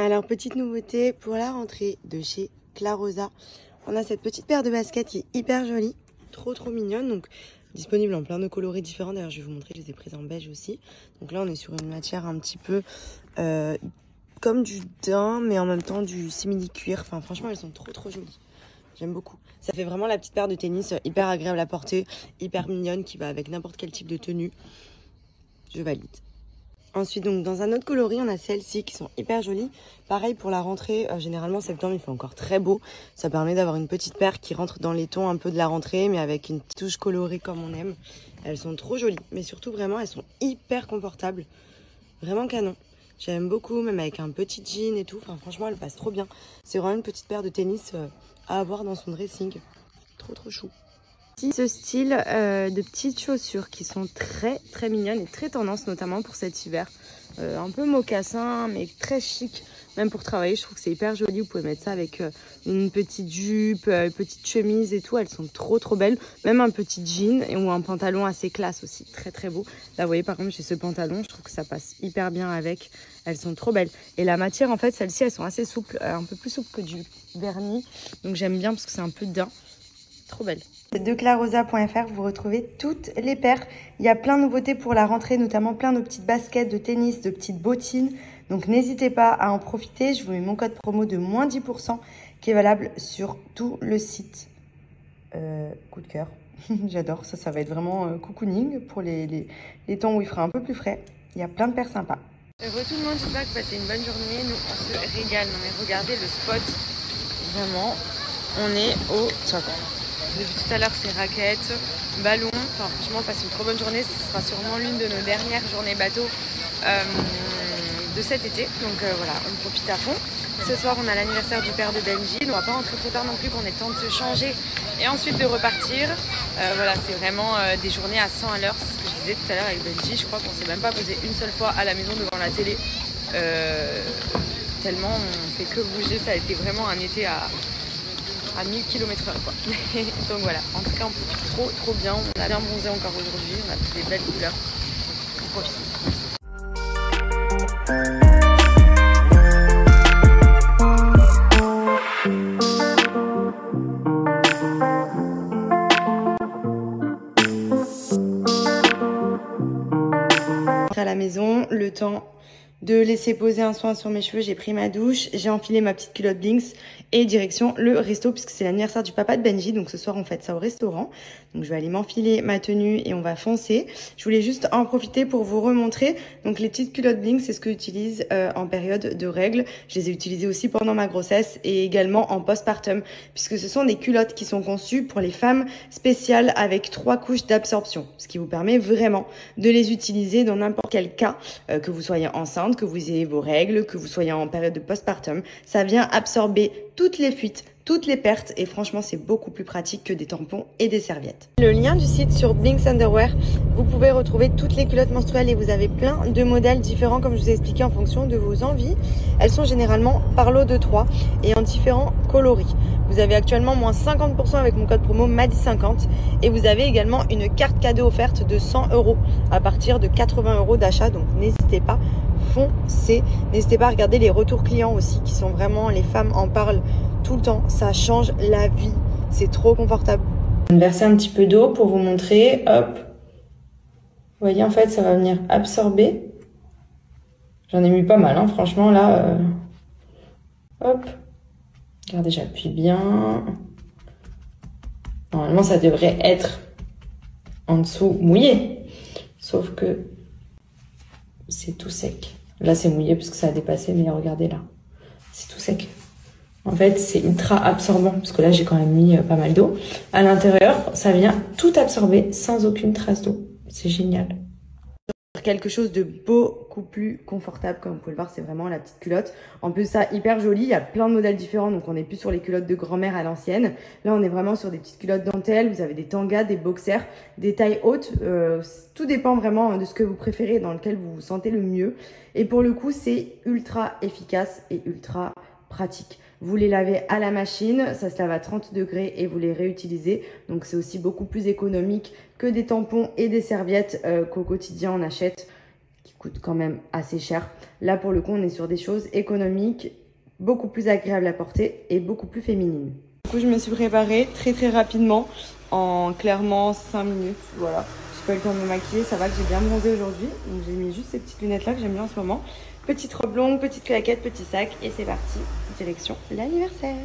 Alors, petite nouveauté pour la rentrée de chez Clarosa. On a cette petite paire de baskets qui est hyper jolie, trop mignonne. Donc, disponible en plein de coloris différents. D'ailleurs, je vais vous montrer, je les ai prises en beige aussi. Donc là, on est sur une matière un petit peu comme du daim, mais en même temps du simili-cuir. Enfin, franchement, elles sont trop jolies. J'aime beaucoup. Ça fait vraiment la petite paire de tennis hyper agréable à porter, hyper mignonne, qui va avec n'importe quel type de tenue. Je valide. Ensuite, donc dans un autre coloris, on a celles-ci qui sont hyper jolies. Pareil pour la rentrée, généralement septembre, il fait encore très beau. Ça permet d'avoir une petite paire qui rentre dans les tons un peu de la rentrée, mais avec une touche colorée comme on aime. Elles sont trop jolies, mais surtout vraiment, elles sont hyper confortables. Vraiment canon. J'aime beaucoup, même avec un petit jean et tout. Enfin, franchement, elles passent trop bien. C'est vraiment une petite paire de tennis à avoir dans son dressing. Trop chou. Ce style de petites chaussures qui sont très mignonnes et très tendance, notamment pour cet hiver. Un peu mocassin, mais très chic. Même pour travailler, je trouve que c'est hyper joli. Vous pouvez mettre ça avec une petite jupe, une petite chemise et tout. Elles sont trop belles. Même un petit jean ou un pantalon assez classe aussi. Très beau. Là, vous voyez, par contre, j'ai ce pantalon. Je trouve que ça passe hyper bien avec. Elles sont trop belles. Et la matière, en fait, celles-ci, elles sont assez souples. Un peu plus souples que du vernis. Donc, j'aime bien parce que c'est un peu daim. Trop belle. De clarosa.fr, vous retrouvez toutes les paires. Il y a plein de nouveautés pour la rentrée, notamment plein de petites baskets de tennis, de petites bottines. Donc n'hésitez pas à en profiter. Je vous mets mon code promo de moins 10% qui est valable sur tout le site. Coup de cœur. J'adore. Ça va être vraiment cocooning pour les temps où il fera un peu plus frais. Il y a plein de paires sympas. Heureux tout le monde, j'espère que vous passez une bonne journée. Nous, on se régale. Non mais regardez le spot. Vraiment, on est au top. Depuis tout à l'heure, c'est raquettes, ballon. Enfin, franchement, on passe une trop bonne journée. Ce sera sûrement l'une de nos dernières journées bateau de cet été. Donc voilà, on profite à fond. Ce soir, on a l'anniversaire du père de Benji. On ne va pas rentrer trop tard non plus, qu'on ait le temps de se changer et ensuite de repartir. Voilà, c'est vraiment des journées à 100 à l'heure. C'est ce que je disais tout à l'heure avec Benji. Je crois qu'on ne s'est même pas posé une seule fois à la maison devant la télé. Tellement on fait que bouger. Ça a été vraiment un été à 1000 km/h quoi. Donc voilà, en tout cas on profite trop bien. On a bien bronzé encore aujourd'hui, on a des belles couleurs. On profite. À la maison, le temps de laisser poser un soin sur mes cheveux, j'ai pris ma douche, j'ai enfilé ma petite culotte Blinks et direction le resto puisque c'est l'anniversaire du papa de Benji. Donc ce soir on fête ça au restaurant. Donc je vais aller m'enfiler ma tenue et on va foncer. Je voulais juste en profiter pour vous remontrer. Donc les petites culottes Blinks, c'est ce que j'utilise en période de règles. Je les ai utilisées aussi pendant ma grossesse et également en postpartum puisque ce sont des culottes qui sont conçues pour les femmes spéciales avec 3 couches d'absorption. Ce qui vous permet vraiment de les utiliser dans n'importe quel cas, que vous soyez enceinte, que vous ayez vos règles, que vous soyez en période de postpartum. Ça vient absorber toutes les fuites, toutes les pertes et franchement c'est beaucoup plus pratique que des tampons et des serviettes. Le lien du site sur Blinks Underwear, vous pouvez retrouver toutes les culottes menstruelles et vous avez plein de modèles différents comme je vous ai expliqué en fonction de vos envies. Elles sont généralement par lot de 3 et en différents coloris. Vous avez actuellement moins 50% avec mon code promo MADI50 et vous avez également une carte cadeau offerte de 100 € à partir de 80 € d'achat, donc n'hésitez pas, foncez. N'hésitez pas à regarder les retours clients aussi qui sont vraiment, les femmes en parlent tout le temps, ça change la vie, c'est trop confortable. Je vais verser un petit peu d'eau pour vous montrer, hop. Vous voyez, en fait, ça va venir absorber. J'en ai mis pas mal, hein, franchement, là. Hop. Regardez, j'appuie bien. Normalement, ça devrait être en dessous mouillé. Sauf que c'est tout sec. Là, c'est mouillé parce que ça a dépassé, mais regardez là. C'est tout sec. En fait, c'est ultra absorbant parce que là, j'ai quand même mis pas mal d'eau. À l'intérieur, ça vient tout absorber sans aucune trace d'eau. C'est génial. Quelque chose de beaucoup plus confortable, comme vous pouvez le voir, c'est vraiment la petite culotte. En plus, ça, hyper joli. Il y a plein de modèles différents, donc on n'est plus sur les culottes de grand-mère à l'ancienne. Là, on est vraiment sur des petites culottes dentelles. Vous avez des tangas, des boxers, des tailles hautes. Tout dépend vraiment de ce que vous préférez, dans lequel vous vous sentez le mieux. Et pour le coup, c'est ultra efficace et ultra pratique. Vous les lavez à la machine, ça se lave à 30 degrés et vous les réutilisez. Donc c'est aussi beaucoup plus économique que des tampons et des serviettes qu'au quotidien on achète qui coûtent quand même assez cher. Là, pour le coup, on est sur des choses économiques, beaucoup plus agréables à porter et beaucoup plus féminines. Du coup, je me suis préparée très rapidement, en clairement 5 minutes, voilà. J'ai pas eu le temps de me maquiller, ça va que j'ai bien bronzé aujourd'hui. Donc j'ai mis juste ces petites lunettes là que j'aime bien en ce moment. Petite robe longue, petite claquette, petit sac et c'est parti, direction l'anniversaire.